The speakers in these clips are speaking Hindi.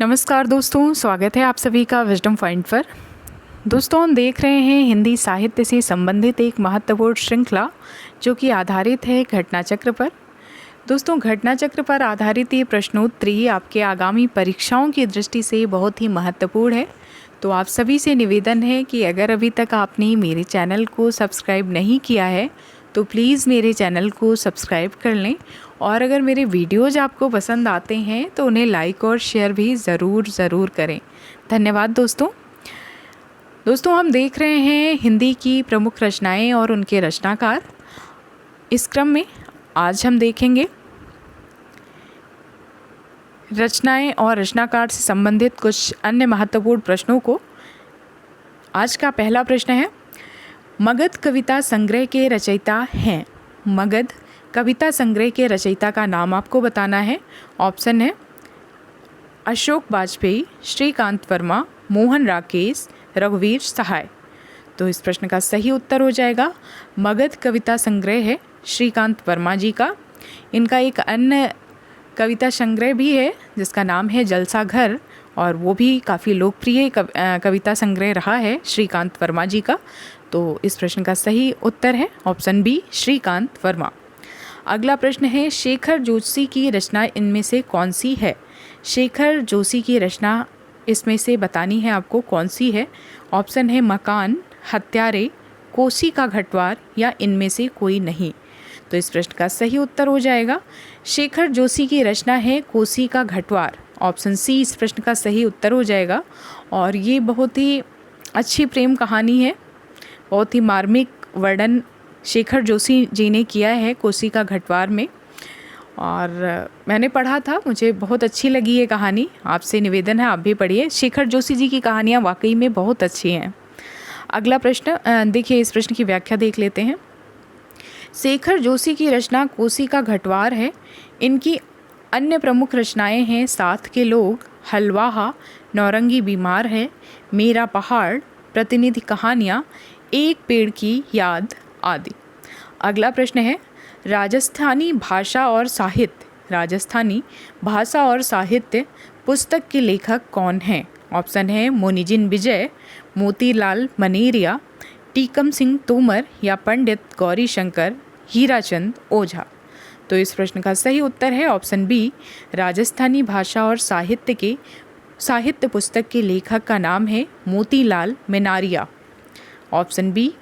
नमस्कार दोस्तों, स्वागत है आप सभी का विजडम पॉइंट पर। दोस्तों, हम देख रहे हैं हिंदी साहित्य से संबंधित एक महत्वपूर्ण श्रृंखला जो कि आधारित है घटना चक्र पर। दोस्तों, घटना चक्र पर आधारित ये प्रश्नोत्तरी आपके आगामी परीक्षाओं की दृष्टि से बहुत ही महत्वपूर्ण है। तो आप सभी से निवेदन है कि अगर अभी तक आपने मेरे चैनल को सब्सक्राइब नहीं किया है तो प्लीज़ मेरे चैनल को सब्सक्राइब कर लें, और अगर मेरे वीडियोज़ आपको पसंद आते हैं तो उन्हें लाइक और शेयर भी ज़रूर करें। धन्यवाद दोस्तों। हम देख रहे हैं हिंदी की प्रमुख रचनाएं और उनके रचनाकार। इस क्रम में आज हम देखेंगे रचनाएं और रचनाकार से संबंधित कुछ अन्य महत्वपूर्ण प्रश्नों को। आज का पहला प्रश्न है, मगध कविता संग्रह के रचयिता हैं। मगध कविता संग्रह के रचयिता का नाम आपको बताना है। ऑप्शन है अशोक वाजपेयी, श्रीकांत वर्मा, मोहन राकेश, रघुवीर सहाय। तो इस प्रश्न का सही उत्तर हो जाएगा मगध कविता संग्रह है श्रीकांत वर्मा जी का। इनका एक अन्य कविता संग्रह भी है जिसका नाम है जलसा घर, और वो भी काफ़ी लोकप्रिय कविता संग्रह रहा है श्रीकांत वर्मा जी का। तो इस प्रश्न का सही उत्तर है ऑप्शन बी, श्रीकांत वर्मा। अगला प्रश्न है, शेखर जोशी की रचना इनमें से कौन सी है। शेखर जोशी की रचना इसमें से बतानी है आपको कौन सी है। ऑप्शन है मकान, हत्यारे, कोसी का घटवार या इनमें से कोई नहीं। तो इस प्रश्न का सही उत्तर हो जाएगा शेखर जोशी की रचना है कोसी का घटवार। ऑप्शन सी इस प्रश्न का सही उत्तर हो जाएगा। और ये बहुत ही अच्छी प्रेम कहानी है, बहुत ही मार्मिक वर्णन शेखर जोशी जी ने किया है कोसी का घटवार में, और मैंने पढ़ा था, मुझे बहुत अच्छी लगी ये कहानी। आपसे निवेदन है आप भी पढ़िए, शेखर जोशी जी की कहानियाँ वाकई में बहुत अच्छी हैं। अगला प्रश्न देखिए, इस प्रश्न की व्याख्या देख लेते हैं। शेखर जोशी की रचना कोसी का घटवार है। इनकी अन्य प्रमुख रचनाएं हैं साथ के लोग, हलवाहा, नौरंगी बीमार है, मेरा पहाड़, प्रतिनिधि कहानियाँ, एक पेड़ की याद आदि। अगला प्रश्न है, राजस्थानी भाषा और साहित्य पुस्तक के लेखक कौन हैं। ऑप्शन है मोनिजिन विजय, मोतीलाल मनेरिया, टीकम सिंह तोमर या पंडित गौरी शंकर हीराचंद ओझा। तो इस प्रश्न का सही उत्तर है ऑप्शन बी, राजस्थानी भाषा और साहित्य पुस्तक के लेखक का नाम है मोतीलाल मनेरिया। ऑप्शन बी,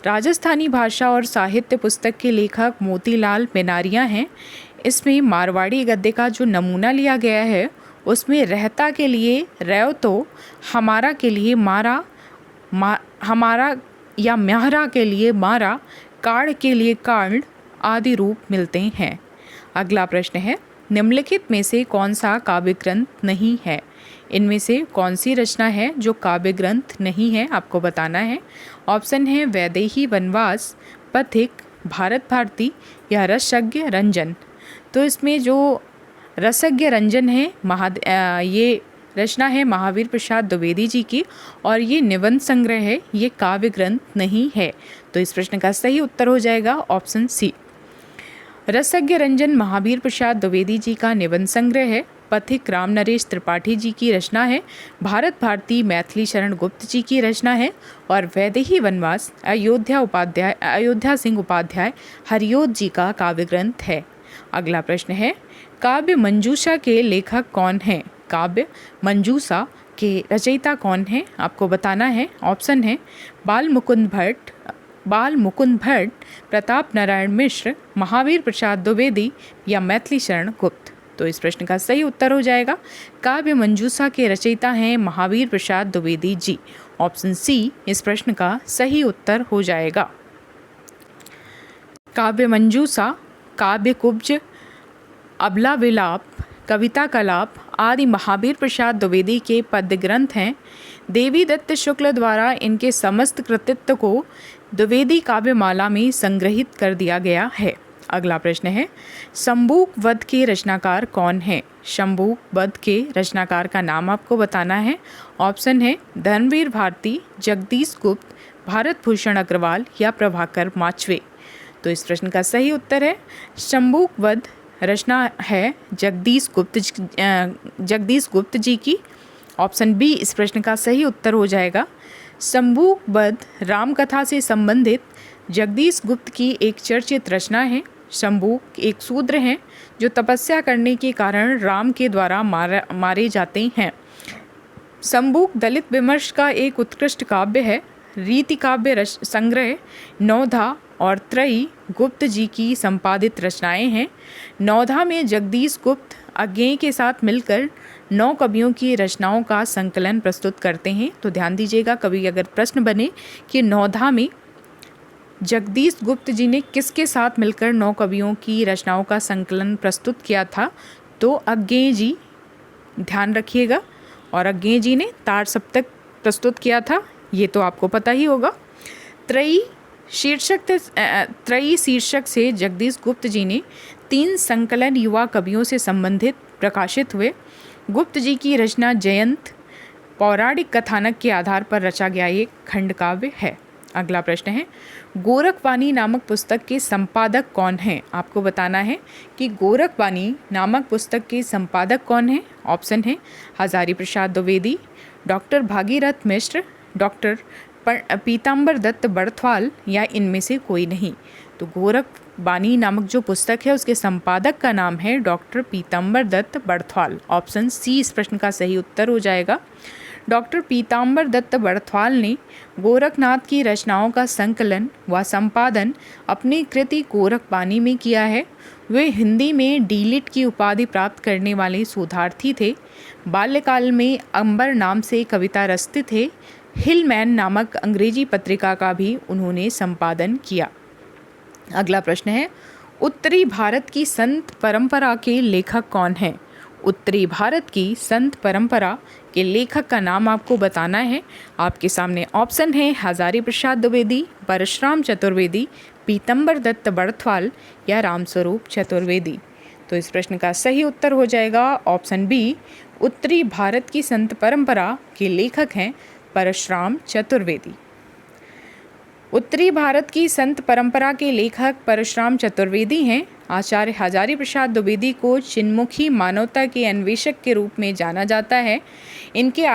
राजस्थानी भाषा और साहित्य पुस्तक के लेखक मोतीलाल मनेरिया हैं। इसमें मारवाड़ी गद्य का जो नमूना लिया गया है उसमें रहता के लिए रैव, तो हमारा के लिए मारा, हमारा या म्याहरा के लिए मारा, काड़ के लिए कांड आदि रूप मिलते हैं। अगला प्रश्न है, निम्नलिखित में से कौन सा काव्य ग्रंथ नहीं है। इनमें से कौन सी रचना है जो काव्य ग्रंथ नहीं है, आपको बताना है। ऑप्शन है वैदेही वनवास, पथिक, भारत भारती या रसज्ञ रंजन। तो इसमें जो रसज्ञ रंजन है ये रचना है महावीर प्रसाद द्विवेदी जी की, और ये निबंध संग्रह है, ये काव्य ग्रंथ नहीं है। तो इस प्रश्न का सही उत्तर हो जाएगा ऑप्शन सी, रसज्ञ रंजन महावीर प्रसाद द्विवेदी जी का निबंध संग्रह है। पथिक राम नरेश त्रिपाठी जी की रचना है। भारत भारती मैथिली शरण गुप्त जी की रचना है। और वैदेही वनवास अयोध्या सिंह उपाध्याय हरियोध जी का काव्य ग्रंथ है। अगला प्रश्न है, काव्य मंजूषा के लेखक कौन हैं। काव्य मंजूषा के रचयिता कौन हैं, आपको बताना है। ऑप्शन है बाल मुकुंद भट्ट, प्रताप नारायण मिश्र, महावीर प्रसाद द्विवेदी या मैथिली शरण गुप्त। तो इस प्रश्न का सही उत्तर हो जाएगा काव्य मंजूषा के रचयिता हैं महावीर प्रसाद द्विवेदी जी। ऑप्शन सी इस प्रश्न का सही उत्तर हो जाएगा। काव्य मंजूषा, काव्य कुब्ज, अबला विलाप, कविता कलाप आदि महावीर प्रसाद द्विवेदी के पद्य ग्रंथ हैं। देवी दत्त शुक्ल द्वारा इनके समस्त कृतित्व को द्विवेदी काव्यमाला में संग्रहित कर दिया गया है। अगला प्रश्न है, शंभूक वध के रचनाकार कौन है। शंभूक वध के रचनाकार का नाम आपको बताना है। ऑप्शन है धर्मवीर भारती, जगदीश गुप्त, भारत भूषण अग्रवाल या प्रभाकर माचवे। तो इस प्रश्न का सही उत्तर है शंभूक वध रचना है जगदीश गुप्त जी की। ऑप्शन बी इस प्रश्न का सही उत्तर हो जाएगा। शंभुबद्ध राम कथा से संबंधित जगदीश गुप्त की एक चर्चित रचना है। शंभु एक शूद्र हैं जो तपस्या करने के कारण राम के द्वारा मारे जाते हैं। शंभु दलित विमर्श का एक उत्कृष्ट काव्य है। रीति काव्य संग्रह नौधा और त्रयी गुप्त जी की संपादित रचनाएं हैं। नौधा में जगदीश गुप्त अज्ञेय के साथ मिलकर 9 कवियों की रचनाओं का संकलन प्रस्तुत करते हैं। तो ध्यान दीजिएगा, कभी अगर प्रश्न बने कि नौधा में जगदीश गुप्त जी ने किसके साथ मिलकर 9 कवियों की रचनाओं का संकलन प्रस्तुत किया था, तो अज्ञेय जी ध्यान रखिएगा। और अज्ञेय जी ने तार सप्तक प्रस्तुत किया था, ये तो आपको पता ही होगा। त्रयी शीर्षक से जगदीश गुप्त जी ने 3 संकलन युवा कवियों से संबंधित प्रकाशित हुए। गुप्त जी की रचना जयंत पौराणिक कथानक के आधार पर रचा गया एक खंड काव्य है। अगला प्रश्न है, गोरखवाणी नामक पुस्तक के संपादक कौन हैं? आपको बताना है कि गोरखवाणी नामक पुस्तक के संपादक कौन हैं। ऑप्शन है हजारी प्रसाद द्विवेदी, डॉक्टर भागीरथ मिश्र, डॉक्टर पीताम्बर दत्त बड़थवाल या इनमें से कोई नहीं। तो गोरखवाणी नामक जो पुस्तक है उसके संपादक का नाम है डॉक्टर पीताम्बर दत्त बड़थवाल। ऑप्शन सी इस प्रश्न का सही उत्तर हो जाएगा। डॉक्टर पीताम्बर दत्त बड़थवाल ने गोरखनाथ की रचनाओं का संकलन व संपादन अपनी कृति गोरखवाणी में किया है। वे हिंदी में डीलिट की उपाधि प्राप्त करने वाले शोधार्थी थे। बाल्यकाल में अंबर नाम से कविता रचते थे। हिलमैन नामक अंग्रेजी पत्रिका का भी उन्होंने संपादन किया। अगला प्रश्न है, उत्तरी भारत की संत परंपरा के लेखक कौन हैं? उत्तरी भारत की संत परंपरा के लेखक का नाम आपको बताना है। आपके सामने ऑप्शन है हजारी प्रसाद द्विवेदी, परशुराम चतुर्वेदी, पीताम्बर दत्त बड़थवाल या रामस्वरूप चतुर्वेदी। तो इस प्रश्न का सही उत्तर हो जाएगा ऑप्शन बी, उत्तरी भारत की संत परंपरा के लेखक हैं परशुराम चतुर्वेदी। उत्तरी भारत की संत परंपरा के लेखक परशुराम चतुर्वेदी हैं। आचार्य हजारी प्रसाद द्विवेदी को चिन्मुखी मानवता के अन्वेषक के रूप में जाना जाता है। इनके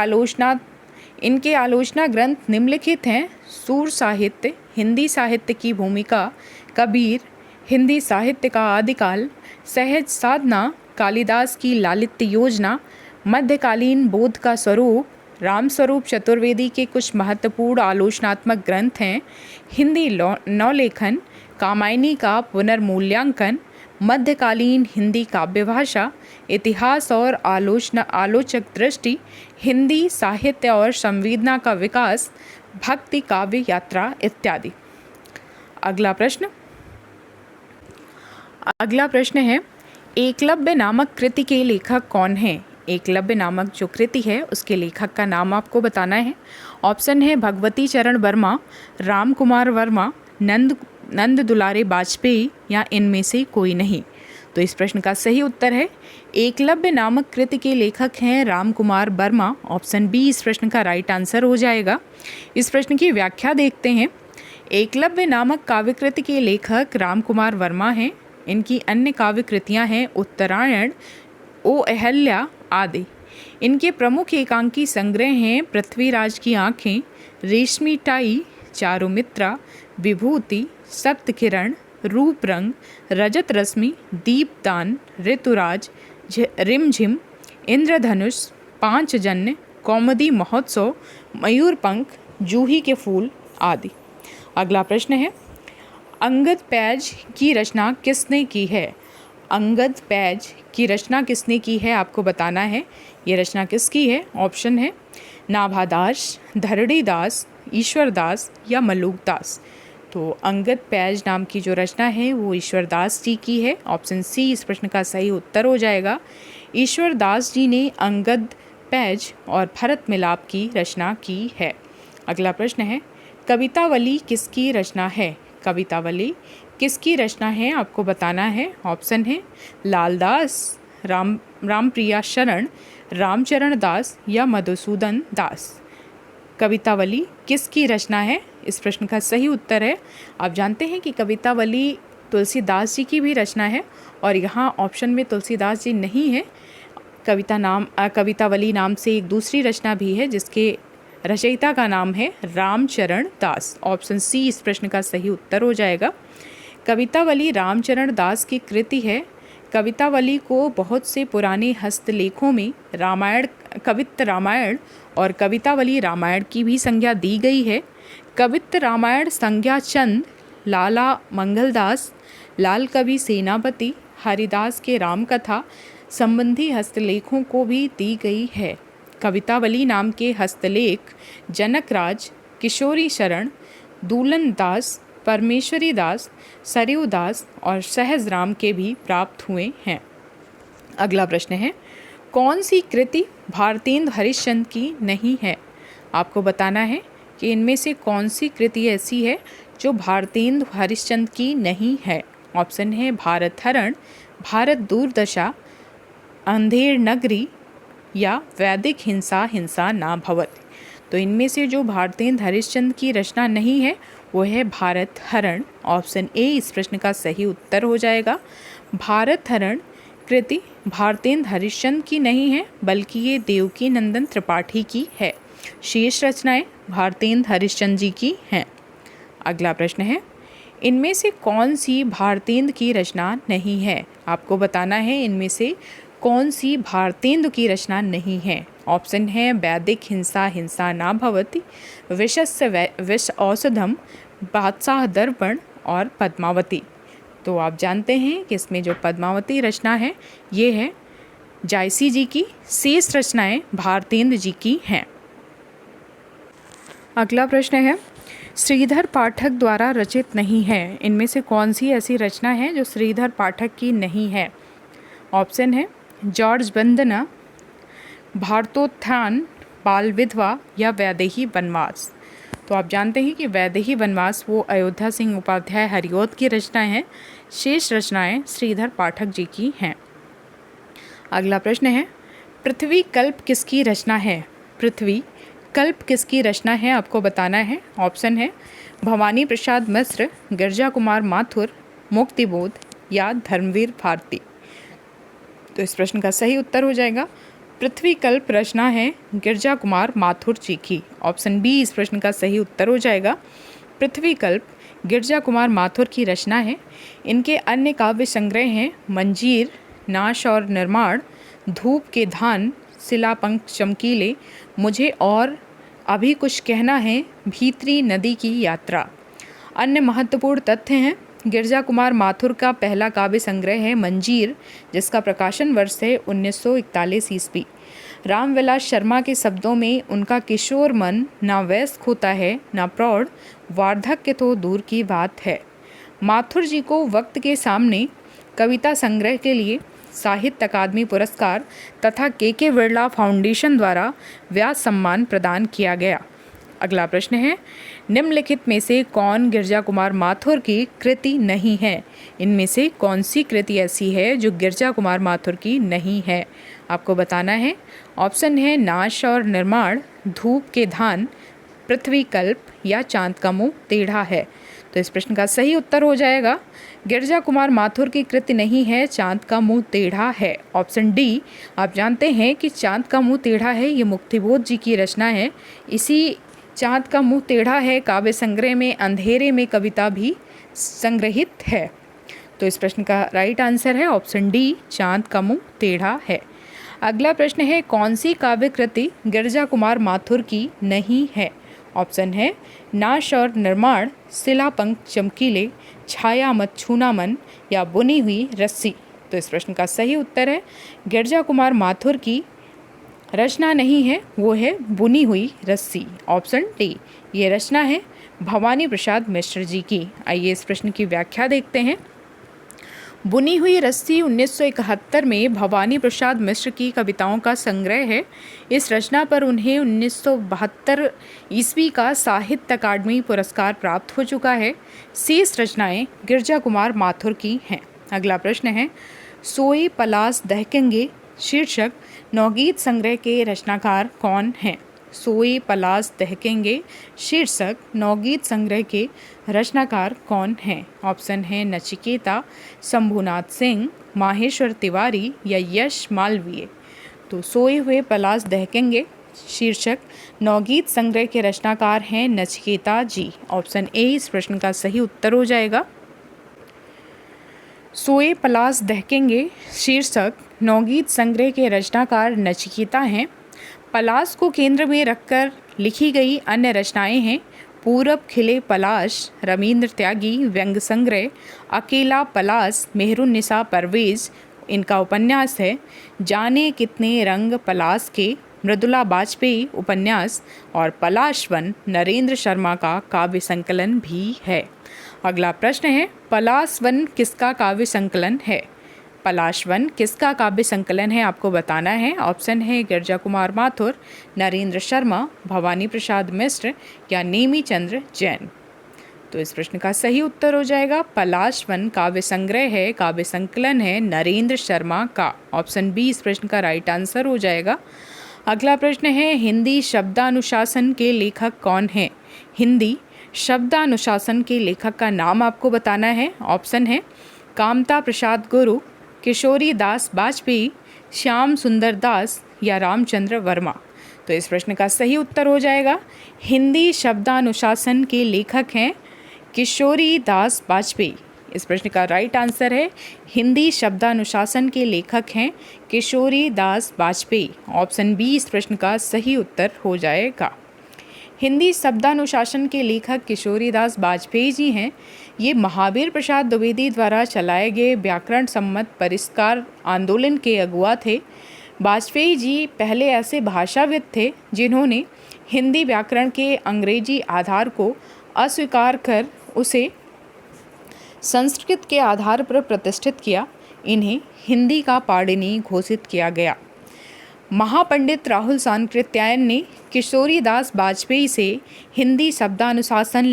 आलोचना ग्रंथ निम्नलिखित हैं। सूर साहित्य, हिंदी साहित्य की भूमिका, कबीर, हिंदी साहित्य का आदिकाल, सहज साधना, कालिदास की लालित्य योजना, मध्यकालीन बोध का स्वरूप। रामस्वरूप चतुर्वेदी के कुछ महत्वपूर्ण आलोचनात्मक ग्रंथ हैं। हिंदी नवलेखन, कामायनी का पुनर्मूल्यांकन, मध्यकालीन हिंदी काव्य भाषा, इतिहास और आलोचक दृष्टि, हिंदी साहित्य और संवेदना का विकास, भक्ति काव्य यात्रा इत्यादि। अगला प्रश्न है, एकलव्य नामक कृति के लेखक कौन हैं? एकलव्य नामक जो कृति है उसके लेखक का नाम आपको बताना है। ऑप्शन है भगवती चरण वर्मा, राम कुमार वर्मा, नंद दुलारे वाजपेयी या इनमें से कोई नहीं। तो इस प्रश्न का सही उत्तर है एकलव्य नामक कृति के लेखक हैं राम कुमार वर्मा। ऑप्शन बी इस प्रश्न का राइट आंसर हो जाएगा। इस प्रश्न की व्याख्या देखते हैं। एकलव्य नामक काव्य कृति के लेखक राम कुमार वर्मा हैं। इनकी अन्य काव्य कृतियाँ हैं उत्तरायण, ओ अहल्या आदि। इनके प्रमुख एकांकी संग्रह हैं पृथ्वीराज की आँखें, रेशमी टाई, चारुमित्रा, विभूति, सप्तकिरण, रूप रंग, रजत रश्मि, दीपदान, ऋतुराज, रिमझिम, इंद्रधनुष, पांचजन्य, कौमुदी महोत्सव, मयूरपंख, जूही के फूल आदि। अगला प्रश्न है, अंगद पैज की रचना किसने की है? अंगद पैज की रचना किसने की है आपको बताना है। ये रचना किसकी है? ऑप्शन है नाभादास, धरणीदास, ईश्वरदास या मलूकदास। तो अंगद पैज नाम की जो रचना है वो ईश्वरदास जी की है। ऑप्शन सी इस प्रश्न का सही उत्तर हो जाएगा। ईश्वरदास जी ने अंगद पैज और भरत मिलाप की रचना की है। अगला प्रश्न है, कवितावली किसकी रचना है? कवितावली किसकी रचना है आपको बताना है। ऑप्शन है लालदास, रामप्रिया शरण, रामचरण दास या मधुसूदन दास। कवितावली किसकी रचना है? इस प्रश्न का सही उत्तर है, आप जानते हैं कि कवितावली तुलसीदास जी की भी रचना है और यहाँ ऑप्शन में तुलसीदास जी नहीं है। कवितावली नाम से एक दूसरी रचना भी है जिसके रचयिता का नाम है रामचरण दास। ऑप्शन सी इस प्रश्न का सही उत्तर हो जाएगा। कवितावली रामचरण दास की कृति है। कवितावली को बहुत से पुराने हस्तलेखों में कवित्त रामायण और कवितावली रामायण की भी संज्ञा दी गई है। कवित्त रामायण संज्ञा चंद, लाला मंगलदास, लाल कवि सेनापति, हरिदास के रामकथा संबंधी हस्तलेखों को भी दी गई है। कवितावली नाम के हस्तलेख जनकराज, किशोरी शरण, दूलन दास, परमेश्वरी दास, सरयू दास और सहजराम के भी प्राप्त हुए हैं। अगला प्रश्न है, कौन सी कृति भारतेंदु हरिश्चंद्र की नहीं है? आपको बताना है कि इनमें से कौन सी कृति ऐसी है जो भारतेंदु हरिश्चंद्र की नहीं है। ऑप्शन है भारत हरण, भारत दूरदशा, अंधेर नगरी या वैदिक हिंसा हिंसा ना भवति। तो इनमें से जो भारतेंदु हरिश्चंद्र की रचना नहीं है वो है भारत हरण। ऑप्शन ए इस प्रश्न का सही उत्तर हो जाएगा। भारत हरण कृति भारतेंदु हरिश्चंद्र की नहीं है बल्कि ये देवकी नंदन त्रिपाठी की है। शेष रचनाएं भारतेंदु हरिश्चंद्र जी की हैं। अगला प्रश्न है, इनमें से कौन सी भारतेंदु की रचना नहीं है? आपको बताना है इनमें से कौन सी भारतेंदु की रचना नहीं है। ऑप्शन है वैदिक हिंसा हिंसा ना भवति, विषस्य विष औषधम, बादशाह दर्पण और पद्मावती। तो आप जानते हैं कि इसमें जो पद्मावती रचना है ये है जायसी जी की। शेष रचनाएं भारतेंदु जी की हैं। अगला प्रश्न है, श्रीधर पाठक द्वारा रचित नहीं है। इनमें से कौन सी ऐसी रचना है जो श्रीधर पाठक की नहीं है? ऑप्शन है जॉर्ज वंदना, भारतोत्थान, बाल विधवा या वैदेही वनवास। तो आप जानते हैं कि वैदेही वनवास वो अयोध्या सिंह उपाध्याय हरिऔध की रचना है। शेष रचनाएं श्रीधर पाठक जी की हैं। अगला प्रश्न है, पृथ्वी कल्प किसकी रचना है? पृथ्वी कल्प किसकी रचना है आपको बताना है। ऑप्शन है भवानी प्रसाद मिश्र, गिरजा कुमार माथुर, मुक्तिबोध या धर्मवीर भारती। तो इस प्रश्न का सही उत्तर हो जाएगा पृथ्वी कल्प रचना है गिरजा कुमार माथुर जी की। ऑप्शन बी इस प्रश्न का सही उत्तर हो जाएगा। पृथ्वी कल्प गिरजा कुमार माथुर की रचना है। इनके अन्य काव्य संग्रह हैं मंजीर, नाश और निर्माण, धूप के धान, शिलापंख चमकीले, मुझे और अभी कुछ कहना है, भीतरी नदी की यात्रा। अन्य महत्वपूर्ण तथ्य हैं, गिरजा कुमार माथुर का पहला काव्य संग्रह है मंजीर जिसका प्रकाशन वर्ष है 1941 ईस्वी। रामविलास शर्मा के शब्दों में उनका किशोर मन ना वयस्क होता है ना प्रौढ़, वार्धक्य तो दूर की बात है। माथुर जी को वक्त के सामने कविता संग्रह के लिए साहित्य अकादमी पुरस्कार तथा के बिरला फाउंडेशन द्वारा व्यास सम्मान प्रदान किया गया। अगला प्रश्न है, निम्नलिखित में से कौन गिरजा कुमार माथुर की कृति नहीं है? इनमें से कौन सी कृति ऐसी है जो गिरजा कुमार माथुर की नहीं है? आपको बताना है। ऑप्शन है नाश और निर्माण, धूप के धान, पृथ्वी कल्प या चांद का मुंह टेढ़ा है। तो इस प्रश्न का सही उत्तर हो जाएगा गिरजा कुमार माथुर की कृति नहीं है, चांद का मुंह टेढ़ा है। Option D. आप जानते हैं कि चांद का मुंह टेढ़ा है ये मुक्तिबोध जी की रचना है। इसी चांद का मुंह टेढ़ा है काव्य संग्रह में अंधेरे में कविता भी संग्रहित है। तो इस प्रश्न का राइट आंसर है ऑप्शन डी, चांद का मुंह टेढ़ा है। अगला प्रश्न है, कौन सी काव्य कृति गिरजा कुमार माथुर की नहीं है? ऑप्शन है नाश और निर्माण, शिलापंख चमकीले, छाया मत छूना मन या बुनी हुई रस्सी। तो इस प्रश्न का सही उत्तर है गिरजा कुमार माथुर की रचना नहीं है, वो है बुनी हुई रस्सी। Option D. ये रचना है भवानी प्रसाद मिश्र जी की। आइए इस प्रश्न की व्याख्या देखते हैं। बुनी हुई रस्सी 1971 में भवानी प्रसाद मिश्र की कविताओं का संग्रह है। इस रचना पर उन्हें 1972 ईस्वी का साहित्य अकादमी पुरस्कार प्राप्त हो चुका है। शेष रचनाएं गिरजा कुमार माथुर की हैं। अगला प्रश्न है, सोई पलास दहकेंगे शीर्षक नवगीत संग्रह के रचनाकार कौन हैं? सोए पलास दहकेंगे शीर्षक नवगीत संग्रह के रचनाकार कौन हैं? ऑप्शन है नचिकेता, शंभुनाथ सिंह, माहेश्वर तिवारी या यश मालवीय। तो सोए हुए पलाश दहकेंगे शीर्षक नवगीत संग्रह के रचनाकार हैं नचिकेता जी। ऑप्शन ए इस प्रश्न का सही उत्तर हो जाएगा। सोए पलाश दहकेंगे शीर्षक नवगीत संग्रह के रचनाकार नचिकेता हैं। पलाश को केंद्र में रखकर लिखी गई अन्य रचनाएं हैं पूरब खिले पलाश, रवींद्र त्यागी व्यंग संग्रह, अकेला पलाश, मेहरुन्निसा परवेज इनका उपन्यास है, जाने कितने रंग पलाश के मृदुला बाजपेयी उपन्यास, और पलाशवन नरेंद्र शर्मा का काव्य संकलन भी है। अगला प्रश्न है पलाशवन किसका काव्य संकलन है? पलाशवन किसका काव्य संकलन है आपको बताना है। ऑप्शन है गिरजा कुमार माथुर, नरेंद्र शर्मा, भवानी प्रसाद मिश्र या नेमी चंद्र जैन। तो इस प्रश्न का सही उत्तर हो जाएगा पलाशवन काव्य संग्रह है, काव्य संकलन है नरेंद्र शर्मा का। ऑप्शन बी इस प्रश्न का राइट आंसर हो जाएगा। अगला प्रश्न है हिंदी शब्दानुशासन के लेखक कौन है? हिंदी शब्दानुशासन के लेखक का नाम आपको बताना है। ऑप्शन है कामता प्रसाद गुरु, किशोरी दास बाजपेयी, श्याम सुंदर दास या रामचंद्र वर्मा। तो इस प्रश्न का सही उत्तर हो जाएगा हिंदी शब्दानुशासन के लेखक हैं किशोरी दास बाजपेयी। इस प्रश्न का राइट आंसर है हिंदी शब्दानुशासन के लेखक हैं किशोरी दास बाजपेयी। ऑप्शन बी इस प्रश्न का सही उत्तर हो जाएगा। हिंदी शब्दानुशासन के लेखक किशोरी दास बाजपेयी जी हैं। ये महावीर प्रसाद द्विवेदी द्वारा चलाए गए व्याकरण सम्मत परिष्कार आंदोलन के अगुआ थे। बाजपेयी जी पहले ऐसे भाषाविद थे जिन्होंने हिंदी व्याकरण के अंग्रेजी आधार को अस्वीकार कर उसे संस्कृत के आधार पर प्रतिष्ठित किया। इन्हें हिंदी का पाणिनि घोषित किया गया। महापंडित राहुल सांकृत्यायन ने किशोरी दास बाजपेयी से हिंदी शब्दानुशासन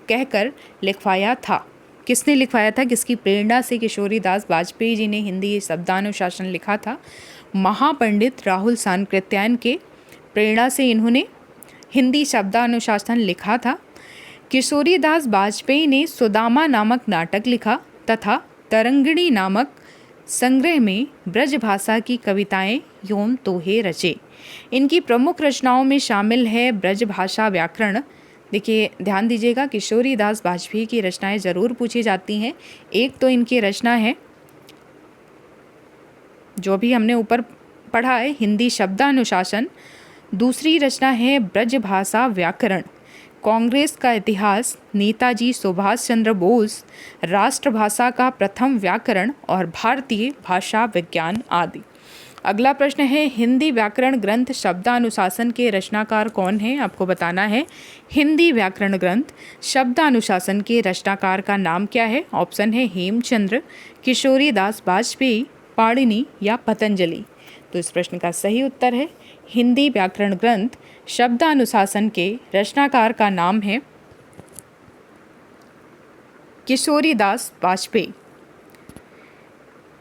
कहकर लिखवाया था। किसने लिखवाया था? किसकी प्रेरणा से किशोरी दास बाजपेयी जी ने हिंदी शब्दानुशासन लिखा था? महापंडित राहुल सांकृत्यायन के प्रेरणा से इन्होंने हिंदी शब्दानुशासन लिखा था। किशोरी दास बाजपेयी ने सुदामा नामक नाटक लिखा तथा तरंगिणी नामक संग्रह में ब्रज भाषा की कविताएं एवं दोहे रचे। इनकी प्रमुख रचनाओं में शामिल है ब्रज भाषा व्याकरण। देखिए ध्यान दीजिएगा किशोरी दास बाजपेयी की रचनाएं ज़रूर पूछी जाती हैं। एक तो इनकी रचना है जो भी हमने ऊपर पढ़ा है हिंदी शब्दानुशासन, दूसरी रचना है ब्रज भाषा व्याकरण, कांग्रेस का इतिहास, नेताजी सुभाष चंद्र बोस, राष्ट्रभाषा का प्रथम व्याकरण और भारतीय भाषा विज्ञान आदि। अगला प्रश्न है हिंदी व्याकरण ग्रंथ शब्दानुशासन के रचनाकार कौन है? आपको बताना है हिंदी व्याकरण ग्रंथ शब्दानुशासन के रचनाकार का नाम क्या है? ऑप्शन है हेमचंद्र, किशोरी दास बाजपेयी, पाणिनि या पतंजलि। तो इस प्रश्न का सही उत्तर है हिंदी व्याकरण ग्रंथ शब्दानुशासन के रचनाकार का नाम है किशोरी दास बाजपेयी।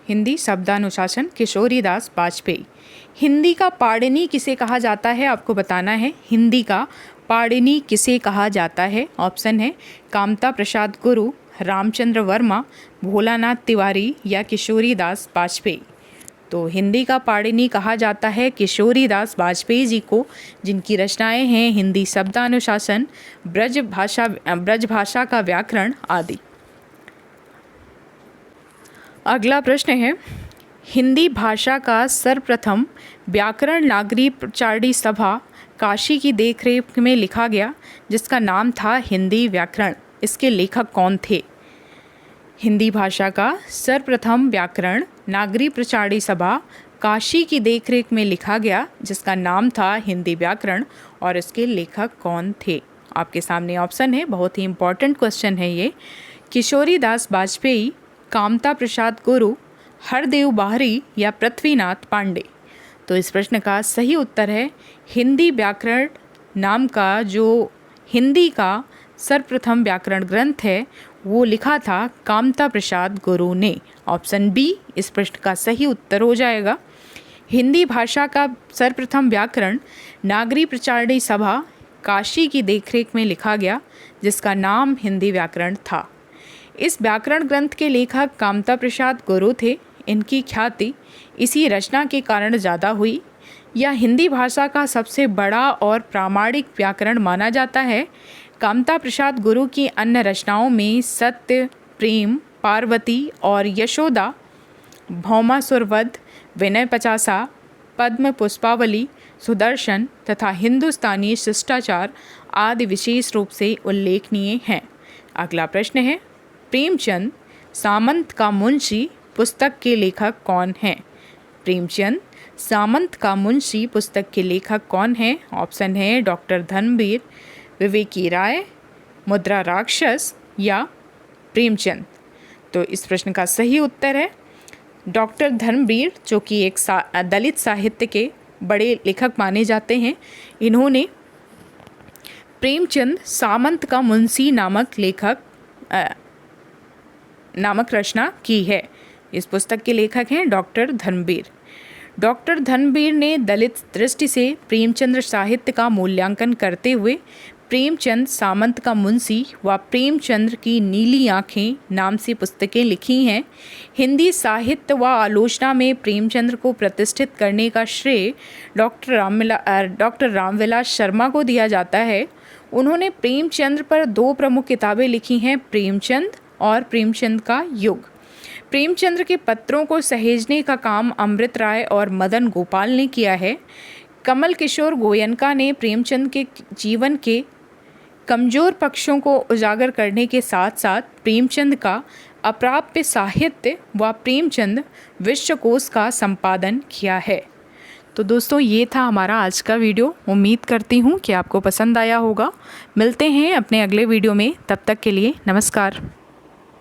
हिंदी शब्दानुशासन किशोरी दास बाजपेयी। हिंदी का पाणिनि किसे कहा जाता है? आपको बताना है हिंदी का पाणिनि किसे कहा जाता है? ऑप्शन है कामता प्रसाद गुरु, रामचंद्र वर्मा, भोलानाथ तिवारी या किशोरी दास बाजपेयी। तो हिंदी का पाणिनि कहा जाता है किशोरी दास बाजपेयी जी को, जिनकी रचनाएं हैं हिंदी शब्दानुशासन, ब्रज भाषा का व्याकरण आदि। अगला प्रश्न है हिंदी भाषा का सर्वप्रथम व्याकरण नागरी प्रचारणी सभा काशी की देखरेख में लिखा गया जिसका नाम था हिंदी व्याकरण। इसके लेखक कौन थे? हिंदी भाषा का सर्वप्रथम व्याकरण नागरी प्रचारणी सभा काशी की देखरेख में लिखा गया जिसका नाम था हिंदी व्याकरण, और इसके लेखक कौन थे? आपके सामने ऑप्शन है, बहुत ही इंपॉर्टेंट क्वेश्चन है ये। किशोरी दास बाजपेयी, कामता प्रसाद गुरु, हरदेव बाहरी या पृथ्वीनाथ पांडे। तो इस प्रश्न का सही उत्तर है हिंदी व्याकरण नाम का जो हिंदी का सर्वप्रथम व्याकरण ग्रंथ है वो लिखा था कामता प्रसाद गुरु ने। ऑप्शन बी इस प्रश्न का सही उत्तर हो जाएगा। हिंदी भाषा का सर्वप्रथम व्याकरण नागरी प्रचारणी सभा काशी की देखरेख में लिखा गया, जिसका नाम हिंदी व्याकरण था। इस व्याकरण ग्रंथ के लेखक कामता प्रसाद गुरु थे। इनकी ख्याति इसी रचना के कारण ज़्यादा हुई। यह हिंदी भाषा का सबसे बड़ा और प्रामाणिक व्याकरण माना जाता है। कामता प्रसाद गुरु की अन्य रचनाओं में सत्य, प्रेम, पार्वती और यशोदा, भौमासुरवध, विनय पचासा, पद्म पुष्पावली, सुदर्शन तथा हिंदुस्तानी शिष्टाचार आदि विशेष रूप से उल्लेखनीय हैं। अगला प्रश्न है, प्रेमचंद सामंत का मुंशी पुस्तक के लेखक कौन हैं? प्रेमचंद सामंत का मुंशी पुस्तक के लेखक कौन हैं? ऑप्शन है डॉक्टर धर्मवीर, विवेकी राय, मुद्रा राक्षस या प्रेमचंद। तो इस प्रश्न का सही उत्तर है डॉक्टर धर्मवीर, जो कि एक दलित साहित्य के बड़े लेखक माने जाते हैं। इन्होंने प्रेमचंद सामंत का मुंशी नामक रचना की है। इस पुस्तक के लेखक हैं डॉक्टर धर्मवीर। डॉक्टर धर्मवीर ने दलित दृष्टि से प्रेमचंद्र साहित्य का मूल्यांकन करते हुए प्रेमचंद सामंत का मुंशी व प्रेमचंद्र की नीली आँखें नाम से पुस्तकें लिखी हैं। हिंदी साहित्य व आलोचना में प्रेमचंद्र को प्रतिष्ठित करने का श्रेय डॉक्टर रामविलास शर्मा को दिया जाता है। उन्होंने प्रेमचंद्र पर 2 प्रमुख किताबें लिखी हैं, प्रेमचंद और प्रेमचंद का युग। प्रेमचंद्र के पत्रों को सहेजने का काम अमृत राय और मदन गोपाल ने किया है। कमल किशोर गोयनका ने प्रेमचंद के जीवन के कमजोर पक्षों को उजागर करने के साथ साथ प्रेमचंद का अप्राप्य साहित्य व प्रेमचंद विश्वकोश का संपादन किया है। तो दोस्तों, ये था हमारा आज का वीडियो। उम्मीद करती हूँ कि आपको पसंद आया होगा। मिलते हैं अपने अगले वीडियो में, तब तक के लिए नमस्कार।